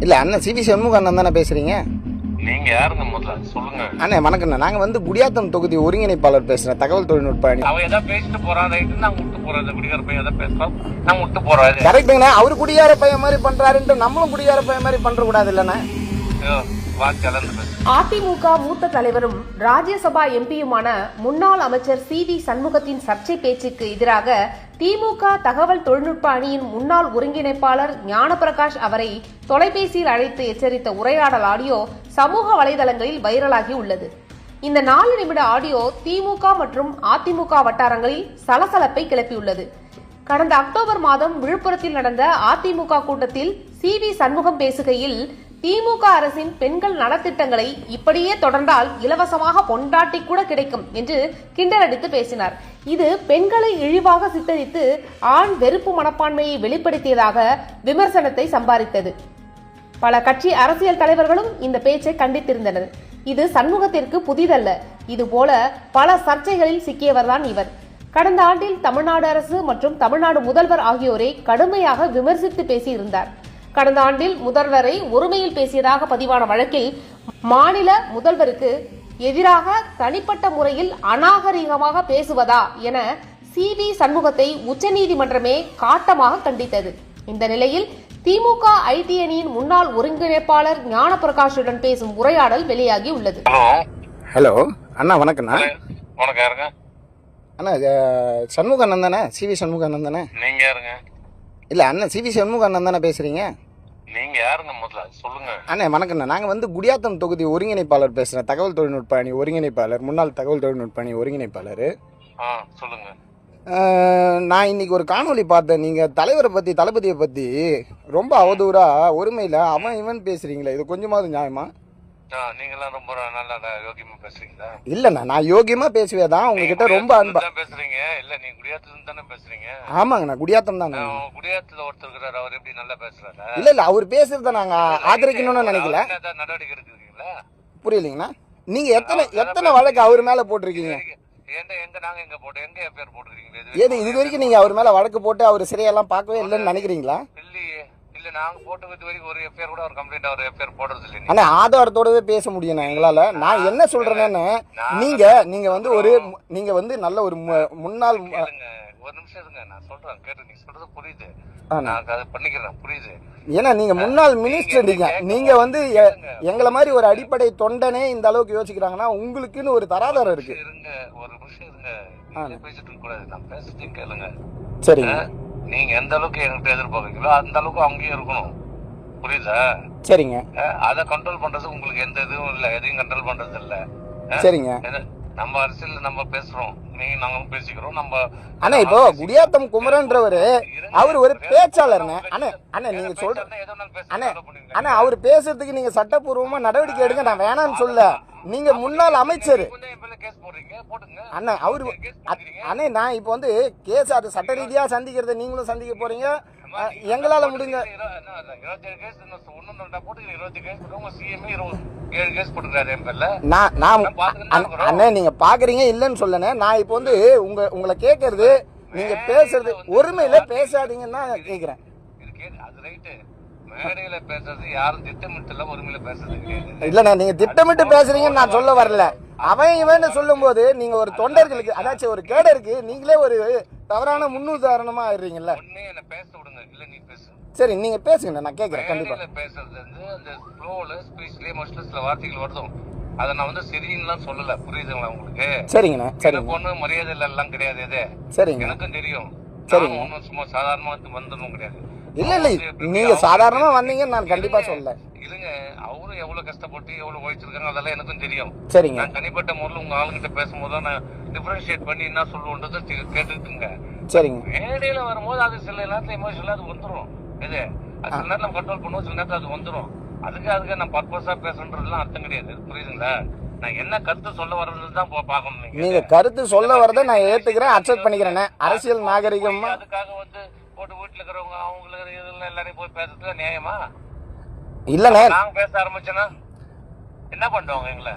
இல்ல அண்ணன் சிவி சண்முக அண்ணன் தானே பேசுறீங்க? நீங்க யாருங்க முதல்ல சொல்லுங்க. அண்ணே வணக்கண்ணா, நாங்க வந்து குடியாத்தம் தொகுதி ஒருங்கிணைப்பாளர் பேசுறேன், தகவல் தொழில்நுட்ப அணி. அவன் ஏதாவது பேசிட்டு போறான், ரைட்டு, நான் விட்டு போறேன். குடிகார பையன் ஏதாவது பேசுறான், நான் விட்டு போறேன். கரெக்டுங்கண்ணா, அவரு குடியார பையன் மாதிரி பண்றாருன்ட்டு நம்மளும் குடியார பையன் மாதிரி பண்ற கூடாது இல்லண்ணா? அதிமுக மூத்த தலைவரும் ராஜ்யசபா எம்பியுமான முன்னாள் அமைச்சர் சி.வி. சண்முகத்தின் சர்ச்சை பேச்சுக்கு எதிராக திமுக தகவல் தொழில்நுட்ப அணியின் முன்னாள் ஒருங்கிணைப்பாளர் ஞானபிரகாஷ் அவரை தொலைபேசியில் அழைத்து எச்சரித்த உரையாடல் ஆடியோ சமூக வலைதளங்களில் வைரலாகி உள்ளது. இந்த 4 நிமிட ஆடியோ திமுக மற்றும் அதிமுக வட்டாரங்களில் சலசலப்பை கிளப்பியுள்ளது. கடந்த அக்டோபர் மாதம் விழுப்புரத்தில் நடந்த அதிமுக கூட்டத்தில் சி.வி. சண்முகம் பேசுகையில், திமுக அரசின் பெண்கள் நலத்திட்டங்களை இப்படியே தொடர்ந்தால் இலவசமாக பொண்டாட்டி கூட கிடைக்கும் என்று கிண்டலடித்து பேசினார். இது பெண்களை இழிவாக சித்தரித்து ஆண் வெறுப்பு மனப்பான்மையை வெளிப்படுத்தியதாக விமர்சனத்தை சம்பாதித்தது. பல கட்சி அரசியல் தலைவர்களும் இந்த பேச்சை கண்டித்திருந்தனர். இது சண்முகத்திற்கு புதிதல்ல. இதுபோல பல சர்ச்சைகளில் சிக்கியவர்தான் இவர். கடந்த ஆண்டில் தமிழ்நாடு அரசு மற்றும் தமிழ்நாடு முதல்வர் ஆகியோரை கடுமையாக விமர்சித்து பேசியிருந்தார். கடந்த ஆண்டில் முதல்வரை ஒருமையில் பேசியதாக பதிவான வழக்கில் மாநில முதல்வருக்கு எதிராக தனிப்பட்ட முறையில் அநாகரிகமாக பேசுவதா என சி.வி. சண்முகத்தை உச்சநீதிமன்றமே காட்டமாக கண்டித்தது. இந்த நிலையில் திமுக ஐடி அணியின் முன்னாள் ஒருங்கிணைப்பாளர் ஞானபிரகாஷுடன் பேசும் உரையாடல் வெளியாகி உள்ளது. ஹலோ அண்ணா, வணக்கண்ணா. வணக்கம். யாருங்க அண்ணா? சண்முக அண்ணன் தானே? சிவி சண்முக அண்ணன் தானே? நீங்க யாருங்க? இல்ல அண்ணன் சிவி சண்முக அண்ணன் தானே பேசுறீங்க? நீங்க யாருங்க முதல்ல சொல்லுங்க. அண்ணே வணக்கண்ணா, நாங்க வந்து குடியாத்தம் தொகுதி ஒருங்கிணைப்பாளர் பேசுறேன், தகவல் தொழில்நுட்ப அணி ஒருங்கிணைப்பாளர், முன்னாள் தகவல் தொழில்நுட்ப அணி ஒருங்கிணைப்பாளர். சொல்லுங்க. நான் இன்னைக்கு ஒரு காணொலி பார்த்தேன். நீங்க தலைவரை பத்தி, தளபதியை பத்தி ரொம்ப அவதூறா ஒருமையில அவன் இவன் பேசுறீங்களே, இது கொஞ்சமாவது நியாயமா? நீங்களாம் ரொம்ப நல்லா யோகியமா பேசுறீங்களா? இல்லண்ணா, நான் யோகியமா பேசுவேதான், உங்ககிட்ட ரொம்ப அன்பா பேசுறீங்க. இல்ல நீங்க குடியாத்துல தானே பேசுறீங்க? ஆமாங்கண்ணா, குடியாத்தம் தான். குடியாத்துல ஒருத்தர் இருக்கிறாரு, அவர் எப்படி நல்லா பேசுறாரு? இல்ல அவர் பேசுறத நாங்க ஆதரிக்கணும்னு நினைக்கல. நடவடிக்கை எடுக்கிறீங்களா? புரியலீங்கண்ணா. நீங்க எத்தனை வழக்கு அவர் மேல போட்டிருக்கீங்க? நாங்க எங்க போட்டோம், எங்க பேர் போட்டுருக்கீங்க? இது வரைக்கும் நீங்க அவர் மேல வழக்கு போட்டு அவர் சிறையெல்லாம் பார்க்கவே இல்லைன்னு நினைக்கிறீங்களா? இல்லையே. இல்ல நாங்க போட்டு வரைக்கும் ஒரு எஃப்ஐஆர் கூட ஒரு கம்ப்ளைண்ட் ஒரு எஃப்ஐஆர் போடுறது இல்லை. ஆனா ஆதாரத்தோடவே பேச முடியும் எங்களால. நான் என்ன சொல்றேன்னு, நீங்க வந்து நீங்க வந்து நல்ல ஒரு முன்னாள். ஒரு நிமிஷம் இருங்க, நான் சொல்றேன் கேட்டு. நீங்க சொல்றது புரியுது, நான் அதை பண்ணிக்கிறேன், புரியுது. ஏன்னா நீங்க முன்னாள் மினிஸ்டர், நீங்க வந்து எங்களை மாதிரி ஒரு அடிப்படை தொண்டனே இந்த அளவுக்கு யோசிக்கிறாங்கன்னா உங்களுக்குன்னு ஒரு தராதரம் இருக்கு. இருங்க, ஒரு நிமிஷம் இருங்க, பேசிட்டு இருக்க கூடாது. நான் பேசிட்டு கேளுங்க. சரிங்க. நீங்க எந்த அளவுக்கு என்கிட்ட எதிர்பார்க்கீங்களோ அந்த அளவுக்கு அங்கேயும் இருக்கணும், புரியுதா? சரிங்க. அதை கண்ட்ரோல் பண்றது உங்களுக்கு எந்த இதுவும் இல்ல, எதையும் கண்ட்ரோல் பண்றது இல்ல. சரிங்க. நம்ம அரசியல் நம்ம பேசுறோம், நீங்க நாங்களும் பேசிக்கிறோம். நம்ம அண்ணா இப்போ குடியாத்தம் குமரன்றவரு அவர் ஒரு பேச்சாளர்னு அண்ணா நீங்க சொல்ற அண்ணா அவர் பேசுறதுக்கு நீங்க சட்டப்பூர்வமா நடவடிக்கை எடுங்க, நான் வேணாம்னு சொல்ல. நீங்க முன்னாள் அமைச்சர் அண்ணா, அவரு அண்ணே நான் இப்போ வந்து கேஸ் அது சட்ட ரீதியா சந்திக்கிறத நீங்களும் சந்திக்க போறீங்க, எங்களால முடிஞ்ச அண்ணே நீங்க பாக்குறீங்க இல்லன்னு சொல்லனே. நான் இப்போ வந்து உங்களை கேட்கறது, நீங்க பேசுறது ஒருமையில பேசாதீங்கன்னு தான் கேக்குறேன். மேடையில பேசுறது யாரும் திட்டமிட்டு ஒருமையில பேசுறது இல்லண்ணா, நீங்க திட்டமிட்டு பேசுறீங்கன்னு நான் சொல்ல வரல. அவன் இவன் சொல்லும் போது நீங்க ஒரு தொண்டர்களுக்கு, அதாச்சும் ஒரு கேடருக்கு நீங்களே ஒரு தவறான முன்னுதாரணமா ஆயிடுறீங்கல்ல. பேச விடுங்க. இல்ல நீ பேசு. சரி நீங்க பேசுங்க, நான் கேட்கறேன். கண்டிப்பா பேசுறது வந்து அந்த ஃப்ளோல ஸ்பீச்லயே மோஸ்ட்லி சில வார்த்தைகள் வருதும், அதை நான் வந்து சரின்னு சொல்லல, புரியுதுங்களா உங்களுக்கு? சரிங்கண்ணா. சரி, ஒண்ணு மரியாதை எல்லாம் கிடையாது. இது சரிங்க, எனக்கும் தெரியும். சரிங்க. ஒன்னும் சும்மா சாதாரணமா வந்துடணும் கிடையாது. இல்ல நீங்க சாதாரணமா வந்தீங்கன்னு நான் கண்டிப்பா சொல்லல. இல்லங்க, அவரும் எவ்வளவு கஷ்டப்பட்டு எவ்வளவு உழைச்சிருக்காங்க அதெல்லாம் எனக்கும் தெரியும். சரிங்க. நான் தனிப்பட்ட முறையில் உங்க ஆளுங்கிட்ட பேசும்போது நான் டிஃபரன்ஷியேட் பண்ணி என்ன சொல்லுவோன்றதை கேட்டுட்டுங்க. சரிங்க. மேடையில வரும்போது அது சில நேரத்துல எமோஷனலா அது வந்துடும். இது சில நேரத்துல நம்ம கண்ட்ரோல் பண்ணுவோம், சில நேரத்துல அது வந்துடும். அதுக்கு நான் பர்பஸா பேசுறதுலாம் அர்த்தம் கிடையாது, புரியுதுங்களா? நான் என்ன கருத்து சொல்ல வர்றதுதான் பாக்கணும். நீங்க கருத்து சொல்ல வரத நான் ஏத்துக்கிறேன், அக்செப்ட் பண்ணிக்கிறேன். அரசியல் நாகரிகமா அதுக்காக வந்து போட்டு வீட்டுல இருக்கிறவங்க அவங்களுக்கு இதெல்லாம் எல்லாரையும் போய் பேசுறதுல நியாயமா? இல்லண்ணே, நாங்க பேச ஆரம்பிச்சோன்னா என்ன பண்ணுவாங்க எங்களை?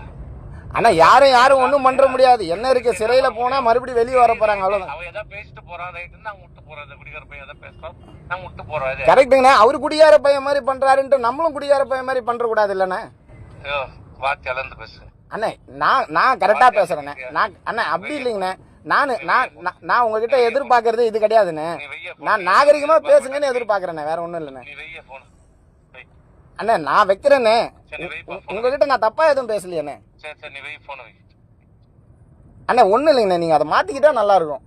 அண்ணா யாரும் ஒண்ணும் பண்ற முடியாது. என்ன இருக்கு, சிறையில போனா மறுபடியும் வெளியே வர போறாங்க, அவ்வளவுதான். அவன் ஏதாவது பேசிட்டு போறான் ரைட்டு, நாங்க விட்டு போறோம். இந்த குடிகார பையன் ஏதாவது பேசுறோம், நாங்க விட்டு போறோம். இது கரெக்டுங்கண்ணா. அவரு குடியார பையன் மாதிரி பண்றாருன்ட்டு நம்மளும் குடியார பையன் மாதிரி பண்ற கூடாது இல்லண்ணே. வார்த்தை அளந்து பேசு அண்ணே. நான் கரெக்டா பேசுறேண்ணே. அண்ணா அப்படி இல்லைங்கண்ணே. நான் உங்ககிட்ட எதிர்பார்க்கறது இது கிடையாதுண்ணே. நான் நாகரிகமா பேசுங்கன்னு எதிர்பார்க்கறேண்ணே, வேற ஒண்ணும் இல்லைண்ணே. நீ வெய்ய போன அண்ணே நான் வைக்கிறேண்ணே. உங்ககிட்ட நான் தப்பா எதுவும் பேசலையாண்ணே. சரி நீ வெய் போன வை. அண்ணே ஒண்ணும் இல்லைங்கண்ணே, நீங்க அதை மாத்திக்கிட்டா நல்லா இருக்கும்.